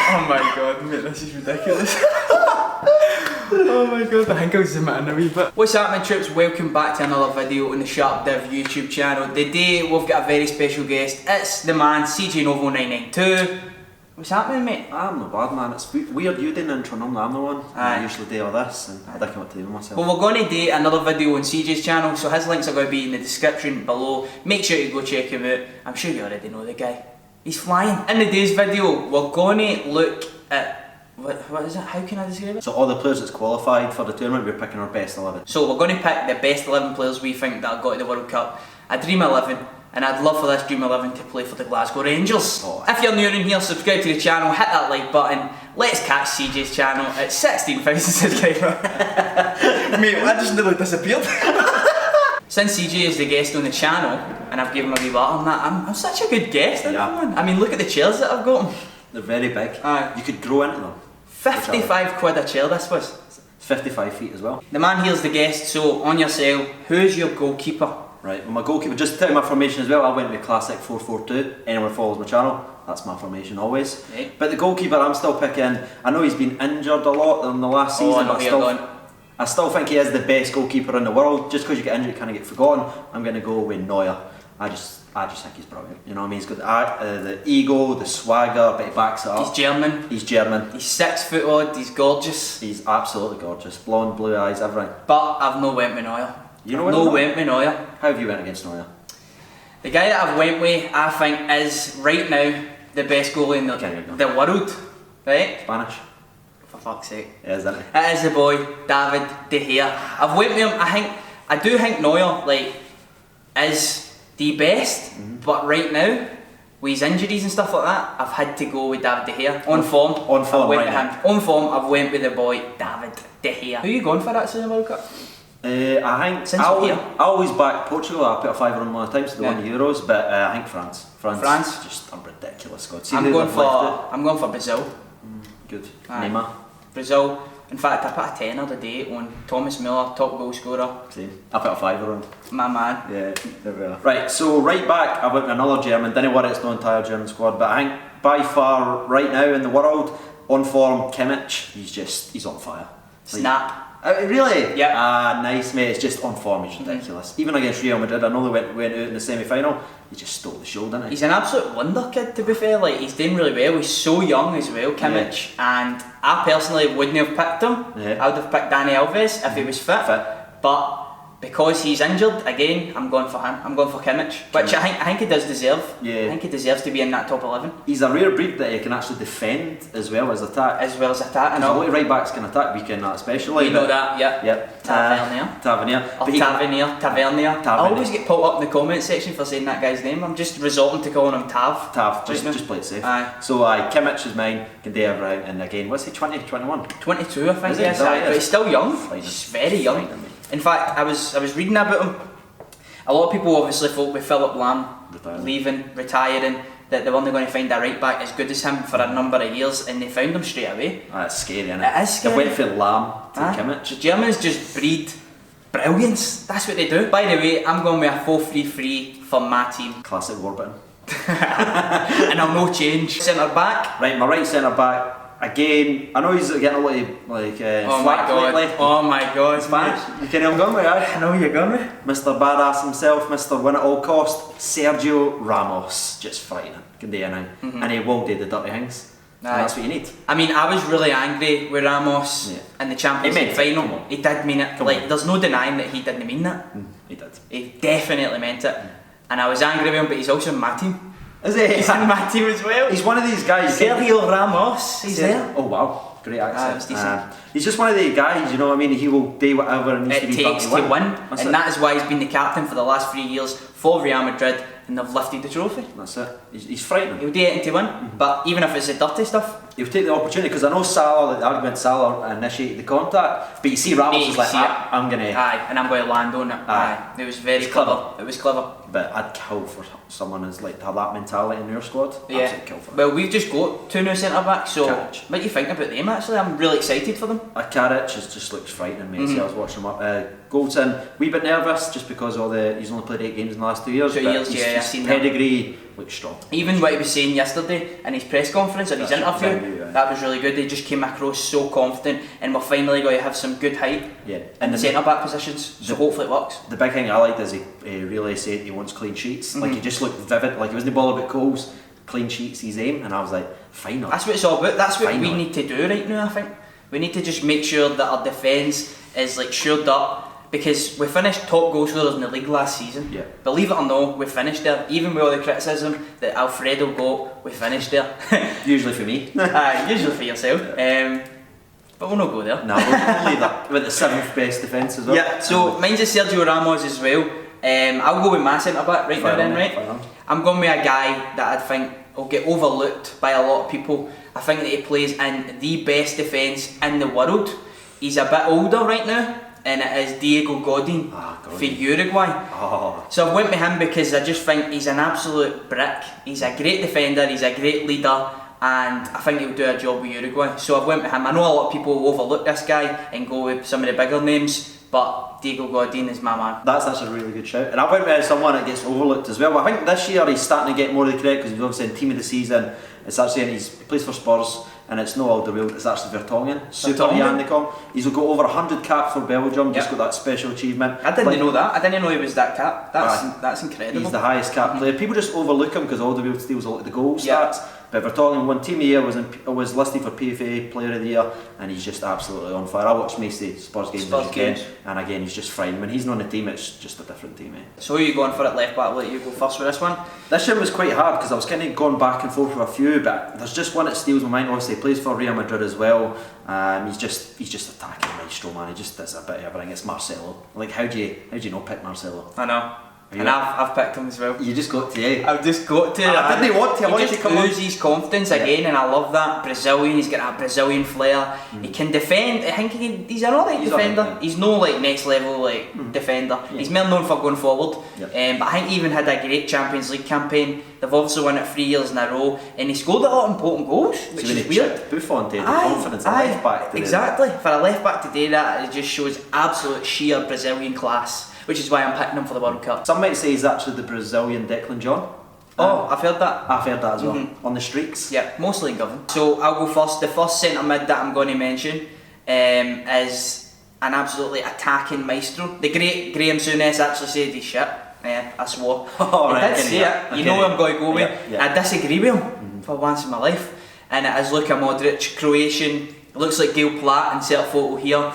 Oh my god, mate, this is ridiculous. Oh my god, I think I'll zoom it in a wee bit. What's happening, troops? Welcome back to another video on the SharpDiv YouTube channel. Today we've got a very special guest. It's the man Cjnovo 992. What's happening, mate? I'm not bad, man. It's weird you doing the intro, normally I'm the one. I usually do all this and I don't know what to do with myself. Well, we're going to do another video on CJ's channel, so his links are going to be in the description below. Make sure you go check him out. I'm sure you already know the guy. He's flying. In today's video, we're going to look at what is it? How can I describe it? So all the players that's qualified for the tournament, we're picking our best 11. So we're going to pick the best 11 players we think that have got to the World Cup. A Dream 11, and I'd love for this Dream 11 to play for the Glasgow Rangers. Oh. If you're new in here, subscribe to the channel, hit that like button. Let's catch CJ's channel at 16,000 subscribers. Mate, I just nearly disappeared. Since CJ is the guest on the channel, and I've given him a wee bar on that, I'm such a good guest, everyone. I mean, look at the chairs that I've got him. They're very big. You could grow into them. 55 quid a chair this was. It's 55 feet as well. The man here's the guest, so on your sale, who's your goalkeeper? Right, well my goalkeeper, just to tell you my formation as well, I went with classic 4-4-2. Anyone who follows my channel, that's my formation always. Right. But the goalkeeper I'm still picking, I know he's been injured a lot in the last season, but I still think he is the best goalkeeper in the world. Just because you get injured, you kind of get forgotten. I'm going to go with Neuer. I just think he's brilliant. You know what I mean? He's got the ego, the swagger, but he backs it up. He's German. He's German. He's 6 foot odd. He's gorgeous. He's absolutely gorgeous. Blonde, blue eyes, everything. But I've no went with Neuer. You know went with Neuer. How have you went against Neuer? The guy that I've went with, I think, is right now the best goalie in the world. Right? Spanish. For fuck's sake. It is, isn't it? It is the boy, David De Gea. I've went with him. I do think Neuer is the best, but right now, with his injuries and stuff like that, I've had to go with David De Gea. On form, I went with him. On form, I've went with the boy, David De Gea. Who are you going for actually in the World Cup? I think I always back Portugal. I put a fiver on one of the times to the won the Euros, but I think France. France, just a ridiculous squad. I'm going for Brazil. Good. Neymar. Brazil. In fact, I put a tenner today on Thomas Müller, top goal scorer. Same. I put a fiver on. My man. Yeah, there we are. Right, so right back, I went with another German. Didn't worry, it's no entire German squad, but I think by far right now in the world, on form, Kimmich, he's on fire. Snap. Really? Yeah. Nice, mate. It's just on form. He's ridiculous. Even against Real Madrid, I know they went out in the semi-final. He just stole the show, didn't he? He's an absolute wonder kid, to be fair. He's doing really well. He's so young as well, Kimmich. And I personally wouldn't have picked him. I would have picked Dani Alves if he was fit. But because he's injured, again, I'm going for him. I'm going for Kimmich, which I think he does deserve. Yeah. I think he deserves to be in that top 11. He's a rare breed that he can actually defend as well as attack. I know. A lot of right backs can attack weekend, especially. You know that, yeah. Yep. Tavernier. I always get pulled up in the comment section for saying that guy's name. I'm just resorting to calling him Tav. Just play it safe. So Kimmich is mine, can do everything, and again, what's he, 20, 21? 22 I think, yes, but he's still young. He's very young. In fact, I was reading about him. A lot of people obviously thought with Philip Lam retiring, that they weren't going to find a right back as good as him for a number of years, and they found him straight away. That's scary, isn't it? It is scary. They went for Lam to Kimmich. The Germans just breed brilliance. That's what they do. By the way, I'm going with a 4-3-3 for my team. Classic Warburton. And I'll no change. Centre back. Right, my right centre back. Again, I know he's getting a lot of flack lately. Oh my god, Spanish. You can know I'm going with, I know you're going with. Mr. Badass himself, Mr. Win at all cost, Sergio Ramos. Just frightening. Can do anything. And he won't do the dirty things. And that's what you need. I mean, I was really angry with Ramos in the Champions League final. He did mean it. There's no denying that he didn't mean that. He did. He definitely meant it. And I was angry with him, but he's also in my team. Is he? He's in my team as well. He's one of these guys. Sergio Ramos. He's there. Oh wow, great accent. He's just one of the guys, you know what I mean? He will do whatever it needs to be done to win. And that is why he's been the captain for the last 3 years for Real Madrid, and they've lifted the trophy. That's it. He's frightening. He'll do anything to win, but even if it's the dirty stuff, he'll take the opportunity, because I know Salah, the argument Salah initiated the contact, but you see Ramos is like, I'm going to... and I'm going to land on it. It was very clever. It was clever. But I'd kill for someone who's like to have that mentality in your squad. Yeah. Kill for well, we've just got 2 new centre backs, so what do you think about them actually? I'm really excited for them. Karic just looks frightening, mate. I was watching him up. Goldson, wee bit nervous just because he's only played 8 games in the last 2 years. 2 years, His pedigree looked strong. Even what he was saying yesterday in his press conference and his interview, that was really good. He just came across so confident, and we're finally going to have some good height in the centre back positions. So hopefully it works. The big thing I liked is he really said he wants clean sheets. Like he just looked vivid. Like he wasn't bothered about goals. Clean sheets, his aim, and I was like, finally. That's what it's all about. That's what we need to do right now. I think we need to just make sure that our defence is like shored up, because we finished top goal scorers in the league last season. Yeah. Believe it or not, we finished there. Even with all the criticism that Alfredo got, we finished there. Usually for me. Usually for yourself. But we'll not go there. No, we'll leave that. With the 7th best defence as well. Yeah. So mine's is Sergio Ramos as well. I'll go with my centre back right now then, right? I'm going with a guy that I think will get overlooked by a lot of people. I think that he plays in the best defence in the world. He's a bit older right now, and it is Diego Godin for Uruguay. So I went with him because I just think he's an absolute brick. He's a great defender, he's a great leader, and I think he'll do a job with Uruguay. So I went with him. I know a lot of people will overlook this guy and go with some of the bigger names, but Diego Godin is my man. That's a really good shout. And I went with someone that gets overlooked as well. But I think this year he's starting to get more of the credit because he's obviously in team of the season. It's actually, he plays for Spurs, and it's no Alderweireld, it's actually Vertonghen. Super young they come. He's got over 100 caps for Belgium, just got that special achievement. I didn't know that. I didn't know he was that cap. That's incredible. He's the highest cap player. People just overlook him because Alderweireld steals a lot of the goal stats. But Vertonghen won Team of the Year, was listed for PFA Player of the Year, and he's just absolutely on fire. I watch most of Spurs games as again, and again he's just fine. When he's not on the team, it's just a different team. So who are you going for at left back? I'll let you go first with this one. This year was quite hard because I was kind of going back and forth with a few, but there's just one that steals my mind. Obviously, he plays for Real Madrid as well. He's just attacking maestro, man. He just does a bit of everything. It's Marcelo. Like how do you not pick Marcelo? I know. And I've picked him as well. You just got to, I've just got to. I didn't want to. I wanted to come on. He just oozes confidence again, and I love that. Brazilian, he's got that Brazilian flair. He can defend. I think he's an alright defender. He's no like next level defender. He's more known for going forward. But I think he even had a great Champions League campaign. They've obviously won it 3 years in a row, and he scored a lot of important goals, which is weird. Buffon to the confidence of left back today. Exactly. For a left back today, that it just shows absolute sheer Brazilian class, which is why I'm picking him for the World Cup. Some might say he's actually the Brazilian Declan John. I've heard that. I've heard that as well. On the streets. Yeah, mostly in Govan. So I'll go first. The first centre mid that I'm going to mention is an absolutely attacking maestro. The great Graham Souness actually said he's shit. I swore. I did say it. You know who I'm going to go with. I disagree with him for once in my life. And it is Luka Modric, Croatian. Looks like Gail Platt, insert photo here.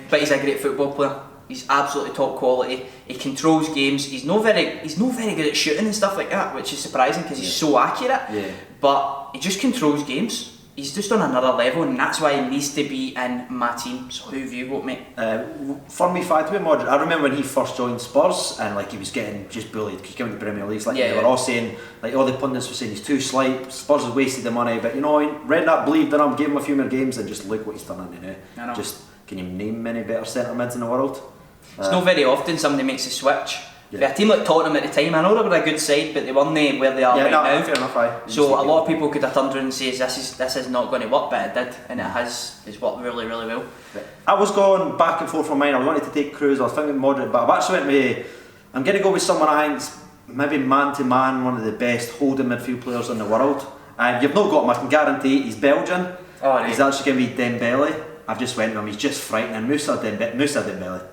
But he's a great football player. He's absolutely top quality. He controls games. He's no very good at shooting and stuff like that, which is surprising because he's so accurate. But he just controls games. He's just on another level, and that's why he needs to be in my team. So who have you got, mate? For me, Fatima Modric. I remember when he first joined Spurs, and like he was getting just bullied because he came to the Premier League. Like they were all saying, like all the pundits were saying, he's too slight. Spurs has wasted the money, but you know, Redknapp believed in him, gave him a few more games, and just look what he's done into now. Just can you name many better centre mids in the world? It's not very often somebody makes a switch. For a team like Tottenham at the time, I know they were a good side, but they weren't where they are now. Fair enough, so a lot of people could have turned around and said this is not going to work, but it did, and it has. It's worked really, really well. I was going back and forth from mine. I wanted to take Cruz. I was thinking Modric, but I've actually went with. I'm going to go with someone I think's maybe man to man one of the best holding midfield players in the world. You've not got him. I can guarantee he's Belgian. He's actually going to be Dembele. I've just went with him. He's just frightening. Musa Dembele.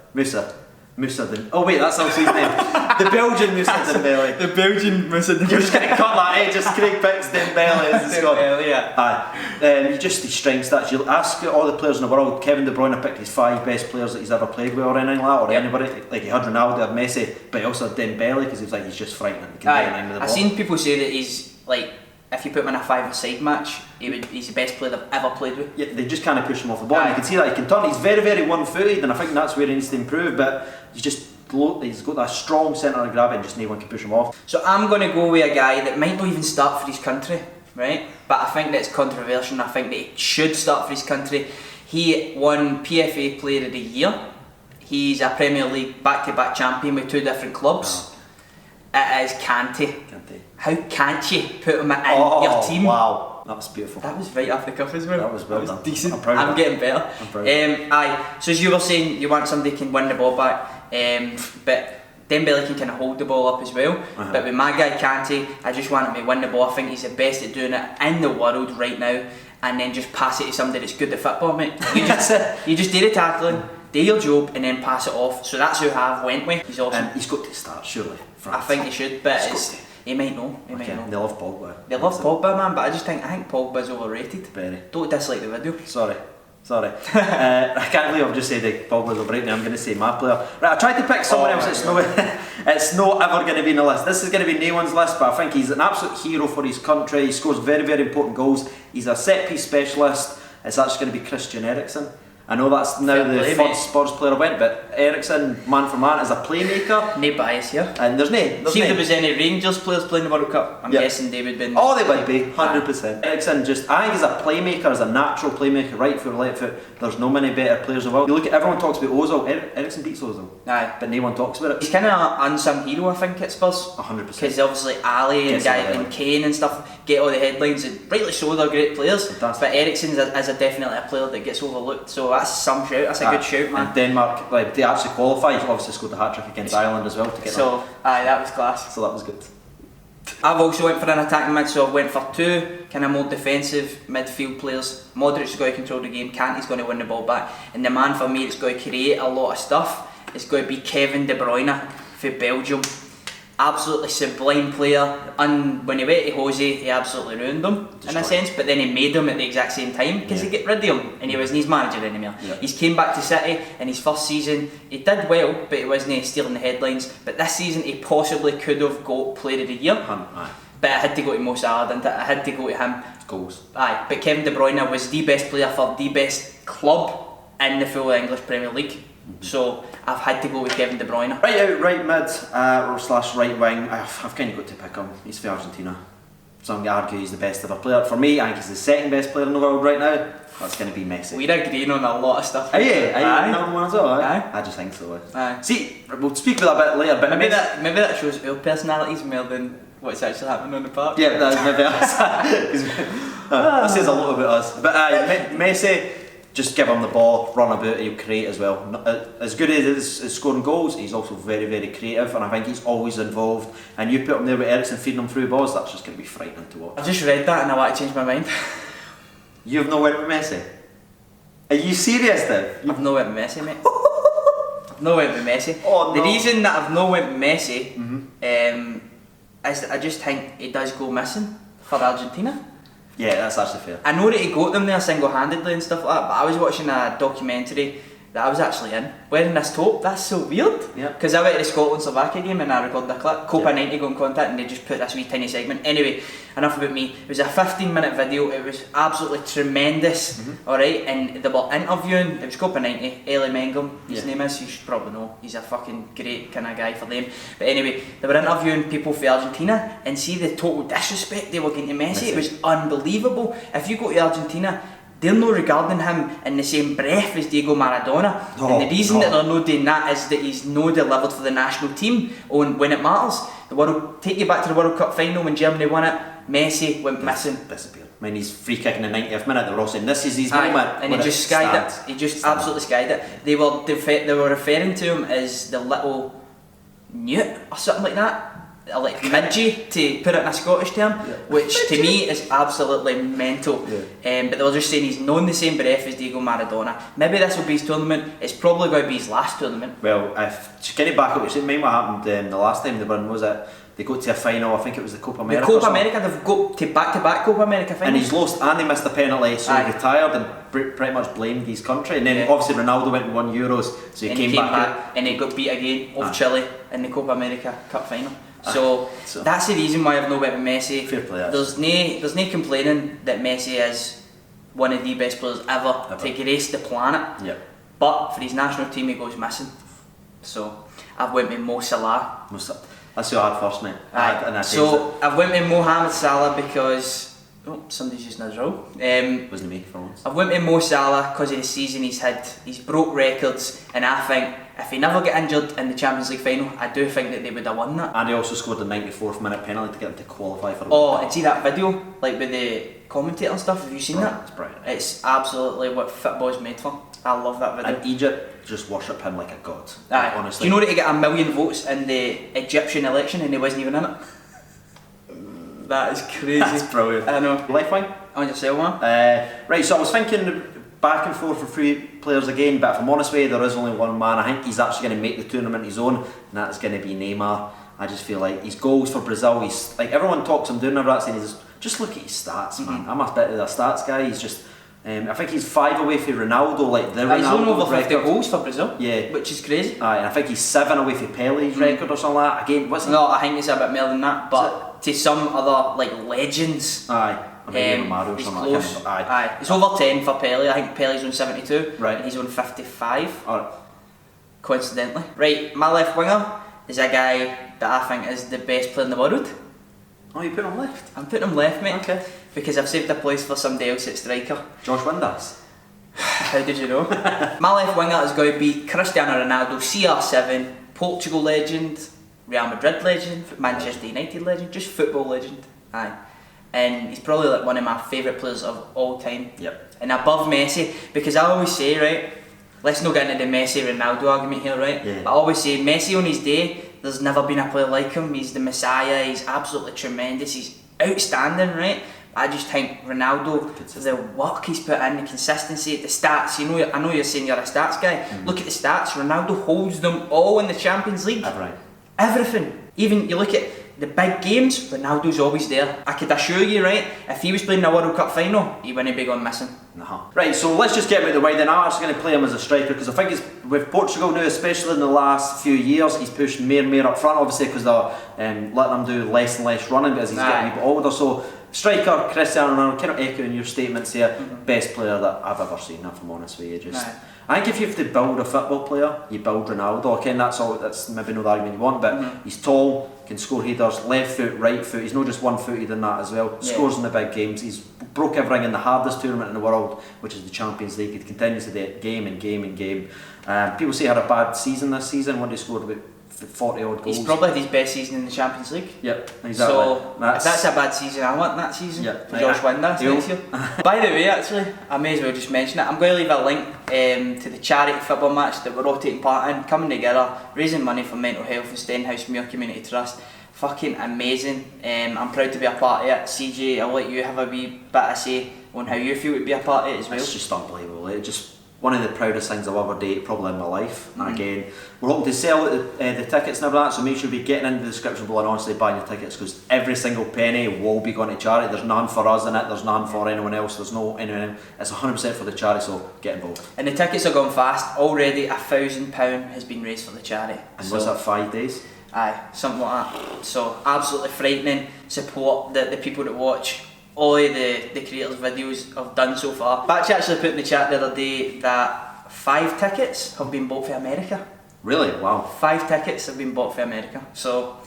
Oh wait, that's also his name. The Belgian Musa Dembele. The Belgian Musa Dembele. You're just going to cut that, just Craig picks Dembele as the squad. You just his strength stats. You ask all the players in the world. Kevin De Bruyne picked his 5 best players that he's ever played with, or anything like that, or anybody. Like he had Ronaldo, had Messi, but he also had Dembele because he's just frightening. He can get in with the ball. I've seen people say that he's like, if you put him in a 5-a-side match, he's the best player they've ever played with. Yeah, they just can't push him off the ball. You can see that he can turn. He's very, very one-footed, and I think that's where he needs to improve. But he's got that strong centre of gravity, and just no one can push him off. So I'm going to go with a guy that might not even start for his country, right? But I think that's controversial, and I think that he should start for his country. He won PFA Player of the Year. He's a Premier League back-to-back champion with 2 different clubs. It is Kante. How can't you put him in your team? Wow, that was beautiful. That was right off the cuff as well. That was well done. Decent. I'm proud of I'm getting better. I'm proud. So as you were saying, you want somebody who can win the ball back. But Dembele can kind of hold the ball up as well, but with my guy Kante, I just want him to win the ball. I think he's the best at doing it in the world right now, and then just pass it to somebody that's good at football, mate. You just do the tackling, do your job, and then pass it off. So that's who I've went with. He's awesome. He's got to start, surely. I think he should, but he might know. He might know. They love Pogba. They love Pogba, man, but I think Pogba's overrated. Very. Don't dislike the video. Sorry. I can't believe I've just said that Pogba's overrated. I'm going to say my player. Right, I tried to pick someone else. It's not ever going to be in the list. This is going to be no one's list, but I think he's an absolute hero for his country. He scores very, very important goals. He's a set piece specialist. It's actually going to be Christian Eriksen. I know that's now the third Spurs player I went, but Eriksen, man for man, is a playmaker. No bias here. And there's if there was any Rangers players playing the World Cup, I'm guessing they would be. Oh, they would be, 100%. Eriksen I think he's a playmaker, as a natural playmaker, right foot, left foot. There's no many better players in the world. You look at everyone talks about Ozil. Eriksen beats Ozil. Aye. But no one talks about it. He's kind of an unsung hero, I think, at Spurs. 100%. Because obviously Ali and Kane and stuff get all the headlines, and rightly so, they're great players. Fantastic. But Eriksen is definitely a player that gets overlooked, so that's some shout. That's a good shout, man. And Denmark, they actually qualify. He obviously scored the hat-trick against Ireland as well to get that was class. So that was good. I've also went for an attacking mid, so I went for two kind of more defensive midfield players. Modric's going to control the game, Kante's going to win the ball back, and the man for me that's going to create a lot of stuff is going to be Kevin De Bruyne for Belgium. Absolutely sublime player. And when he went to Jose, he absolutely ruined them in a sense, but then he made them at the exact same time because he got rid of him and he wasn't his manager anymore. He's came back to City in his first season. He did well, but he wasn't stealing the headlines. But this season he possibly could have got Player of the Year. But I had to go to Mo Salah, didn't I? I had to go to him. Goals. Aye, but Kevin De Bruyne was the best player for the best club in the full English Premier League. So I've had to go with Kevin De Bruyne. Right out, right mid / right wing. I've kind of got to pick him. He's for Argentina. Some would argue he's the best ever player. For me, I think he's the second best player in the world right now. That's going to be Messi. We're agreeing on a lot of stuff. Are you number one as well? Aye. I just think so. Aye. See, we'll speak about that a bit later. But maybe that shows our personalities more than what's actually happening on the park. Yeah, maybe us. That says a lot about us. But Messi. Just give him the ball, run about, he'll create as well. As good as he is at scoring goals, he's also very, very creative, and I think he's always involved. And you put him there with Eriksen feeding him through balls, that's just going to be frightening to watch. I've just read that and I want to change my mind. You've no went with Messi? Are you serious then? I've no went with Messi, mate. I've no went with Messi. Oh, no. The reason that I've no went with Messi is that I just think he does go missing for Argentina. Yeah, that's actually fair. I know that he got them there single-handedly and stuff like that, but I was watching a documentary that I was actually in, wearing this top. That's so weird. Because I went to the Scotland-Slovakia game and I recorded a clip. Copa 90 got in contact and they just put this wee tiny segment. Anyway, enough about me. It was a 15-minute video. It was absolutely tremendous. Alright, and they were interviewing, it was Copa 90, Eli Mangum, his name is, you should probably know. He's a fucking great kind of guy for them. But anyway, they were interviewing people for Argentina and see the total disrespect they were getting to Messi. It was unbelievable. If you go to Argentina, they're not regarding him in the same breath as Diego Maradona. And the reason that they're not doing that is that he's not delivered for the national team when it matters. Take you back to the World Cup final when Germany won it, Messi went missing. Disappeared. I mean, he's free kick in the 90th minute, they were all saying this is his moment. And he just skied it. He just absolutely skied it. They were referring to him as the little newt or something like that. Like midgie, to put it in a Scottish term, which to me is absolutely mental. But they were just saying he's not in the same breath as Diego Maradona. Maybe this will be his tournament. It's probably going to be his last tournament. Well, to get it back up, mind what happened the last time they won, was it? They got to a final, I think it was the Copa America. The Copa America, they've got to back-to-back Copa America finals. And he's lost, and he missed a penalty, so he retired and pretty much blamed his country. And then obviously Ronaldo went and won Euros, so he came back and he got beat again of Chile in the Copa America Cup final. So that's the reason why I've not went with Messi. Fair play. There's no complaining that Messi is one of the best players ever to grace the planet. But for his national team he goes missing. So I've went with Mo Salah. That's who I had first, mate. I've went with Mohamed Salah because somebody's using his role. Wasn't me for once. I've went with Mo Salah because of the season he's had. He's broke records, and I think if he never got injured in the Champions League final, I do think that they would have won that. And he also scored the 94th minute penalty to get him to qualify for the World Cup. And see that video, like with the commentator and stuff. Have you seen that? It's brilliant. It's absolutely what football's made for. I love that video. And Egypt just worship him like a god. Aye. Honestly. Do you know that he got 1 million votes in the Egyptian election and he wasn't even in it? That is crazy. That's brilliant. I know. Left wing? On yourself, man. Right, so I was thinking back and forth for 3 players again, but if I'm honest with you, there is only one man. I think he's actually going to make the tournament his own, and that is going to be Neymar. I just feel like his goals for Brazil, he's like, everyone talks him down, everyone's saying, just look at his stats, man. I'm a bit of a stats guy. He's just, I think he's 5 away from Ronaldo, like the Ronaldo he's on over 50 record. goals for Brazil, yeah, which is crazy. Aye, and I think he's 7 away from Pele's record or something like that. Again, what's he? No, I think it's a bit more than that, but to some other like legends. Aye. I mean, Mario or he's something close. like that. Aye. It's over 10 for Pele. I think Pele's on 72, right, and he's on 55. Alright. Coincidentally. Right, my left winger is a guy that I think is the best player in the world. Oh, you put him left? I'm putting him left, mate. Okay. Because I've saved a place for somebody else at striker. Josh Windass. How did you know? My left winger is going to be Cristiano Ronaldo, CR7, Portugal legend, Real Madrid legend, Manchester United legend, just football legend. Aye. And he's probably like one of my favourite players of all time. Yep. And above Messi, because I always say, right, let's not get into the Messi-Ronaldo argument here, right? Yeah. But I always say, Messi on his day, there's never been a player like him. He's the messiah, he's absolutely tremendous, he's outstanding, right? I just think Ronaldo, the work he's put in, the consistency, the stats, you know, I know you're saying you're a stats guy, look at the stats, Ronaldo holds them all in the Champions League. Right. Everything. Even, you look at the big games, Ronaldo's always there. I could assure you, right, if he was playing a World Cup final, he wouldn't be going missing. No. Right, so let's just get him out of the way then. I'm actually going to play him as a striker because I think it's, with Portugal now, especially in the last few years, he's pushed more and more up front, obviously because they're letting him do less and less running as he's getting a wee bit older. So, striker, Cristiano Ronaldo, kind of echoing your statements here, best player that I've ever seen, if I'm honest with you. Just, I think if you have to build a football player, you build Ronaldo. Again, that's maybe not the argument you want, but he's tall, can score headers, left foot, right foot. He's not just one-footed in that as well. Yeah. Scores in the big games. He's broke everything in the hardest tournament in the world, which is the Champions League. He continues to do it game and game and game. People say he had a bad season this season when he scored about 40 odd goals. He's probably had his best season in the Champions League. Yep, exactly. So if that's a bad season, I want that season. Yep. For Josh Windass next year. By the way, actually, I may as well just mention it. I'm going to leave a link to the charity football match that we're all taking part in, coming together, raising money for mental health and Stenhouse Muir Community Trust. Fucking amazing. I'm proud to be a part of it. CJ, I'll let you have a wee bit of say on how you feel to be a part of it as well. It's just unbelievable. It's just one of the proudest things I've ever done, probably in my life. And again, we're hoping to sell the tickets and everything like that, so make sure you're getting into the description below and honestly buying your tickets because every single penny will be going to charity. There's none for us in it, there's none for anyone else, there's no anyone. It's 100% for the charity, so get involved. And the tickets are going fast. Already £1,000 has been raised for the charity. And so, was that 5 days? Aye, something like that. So absolutely frightening. Support the people that watch all of the creators' videos I've done so far. But I actually put in the chat the other day that 5 tickets have been bought for America. Really? Wow. 5 tickets have been bought for America. So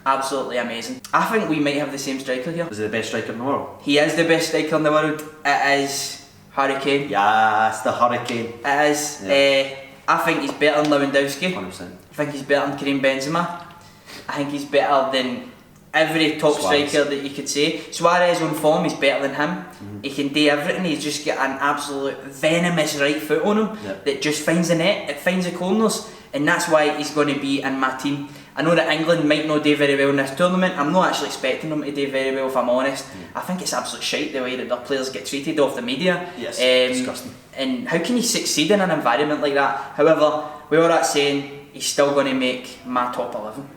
absolutely amazing. I think we might have the same striker here. Is he the best striker in the world? He is the best striker in the world. It is Harry Kane. Yeah, it's the Hurricane. It is. Yeah. I think he's better than Lewandowski. 100%. I think he's better than Karim Benzema. I think he's better than every top striker that you could say. Suarez on form, he's better than him. He can do everything. He's just got an absolute venomous right foot on him that just finds the net, it finds the corners, and that's why he's going to be in my team. I know that England might not do very well in this tournament. I'm not actually expecting them to do very well, if I'm honest. I think it's absolute shite the way that their players get treated off the media. Yes, disgusting. And how can you succeed in an environment like that? However, we were at saying he's still going to make my top 11.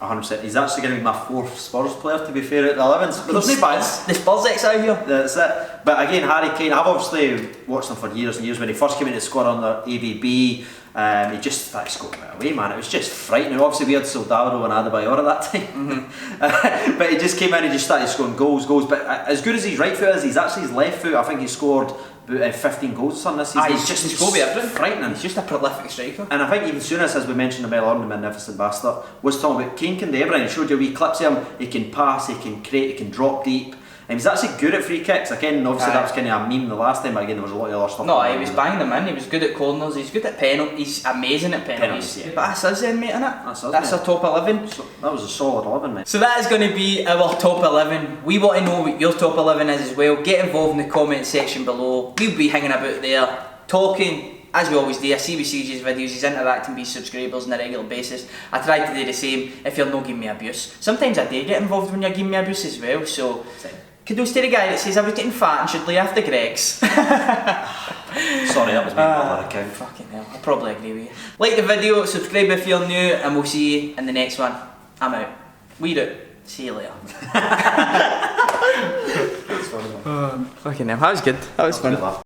100%. He's actually going to be my 4th Spurs player, to be fair, at the 11s. But there's no bias. The Spurs X out here. That's it. But again, Harry Kane, I've obviously watched him for years and years. When he first came into the squad under ABB, he just started scoring right away, man. It was just frightening. Obviously, we had Soldado and Adebayor at that time. But he just came in and just started scoring goals. But as good as his right foot is, he's actually his left foot. I think he scored about 15 goals or something this season. He's frightening. He's just a prolific striker. And I think even Souness, as we mentioned earlier on, the magnificent bastard, was talking about Kane can do everything. He showed you wee clips of him. He can pass, he can create, he can drop deep. And he's actually good at free kicks. Again, obviously that was kind of a meme the last time, but again there was a lot of other stuff. No, he was banging them in, he was good at corners, he's good at penalties, he's amazing at penalties. But that's us then, mate, innit? That's our top 11. So, that was a solid 11, mate. So that is going to be our top 11. We want to know what your top 11 is as well. Get involved in the comment section below. We'll be hanging about there, talking, as we always do. I see with CJ's videos, he's interacting with subscribers on a regular basis. I try to do the same if you're not giving me abuse. Sometimes I do get involved when you're giving me abuse as well, so kudos to the guy that says I was getting fat and should lay after Greg's. Sorry, that was me on that account. Fucking hell, I probably agree with you. Like the video, subscribe if you're new, and we'll see you in the next one. I'm out. We do. See you later. That's funny, man. Fucking hell, that was good. That was fun.